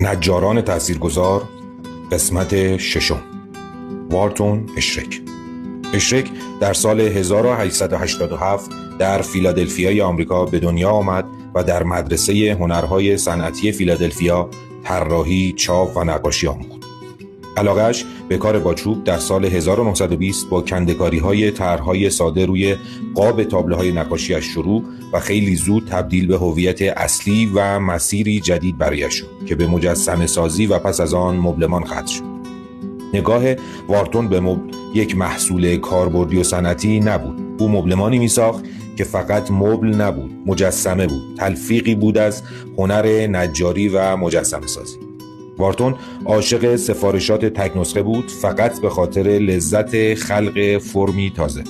نجاران تاثیرگذار، قسمت ششم. وارتون اشرک. اشرک در سال 1887 در فیلادلفیای آمریکا به دنیا آمد و در مدرسه هنرهای صنعتی فیلادلفیا طراحی، چاپ و نقاشی آموخت. علاقه‌اش به کار با چوب در سال 1920 با کنده‌کاری‌های طرح‌های ساده روی قاب تابلوهای نقاشی‌اش شروع و خیلی زود تبدیل به هویت اصلی و مسیری جدید برایش شد که به مجسمه سازی و پس از آن مبلمان ختم شد. نگاه وارتون به مبل یک محصول کاربردی و صنعتی نبود. او مبلمانی می‌ساخت که فقط مبل نبود، مجسمه بود، تلفیقی بود از هنر نجاری و مجسمه سازی. وارتون عاشق سفارشات تک نسخه بود، فقط به خاطر لذت خلق فرمی تازه.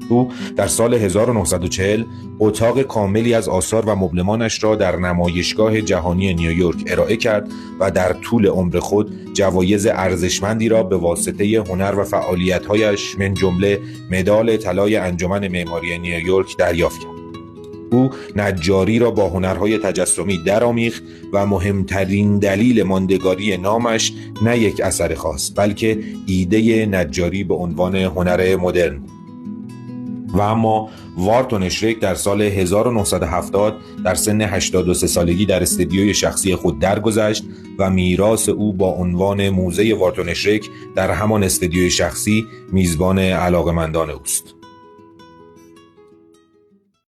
او در سال 1940 اتاق کاملی از آثار و مبلمانش را در نمایشگاه جهانی نیویورک ارائه کرد و در طول عمر خود جوایز ارزشمندی را به واسطه هنر و فعالیت‌هایش من جمله مدال طلای انجمن معماری نیویورک دریافت کرد. او نجاری را با هنرهای تجسمی درآمیخت و مهمترین دلیل ماندگاری نامش نه یک اثر خاص بلکه ایده نجاری به عنوان هنر مدرن بود. و اما وارتون اشرک در سال 1970 در سن 83 سالگی در استدیوی شخصی خود درگذشت و میراث او با عنوان موزه وارتون اشرک در همان استدیوی شخصی میزبان علاقه‌مندان اوست.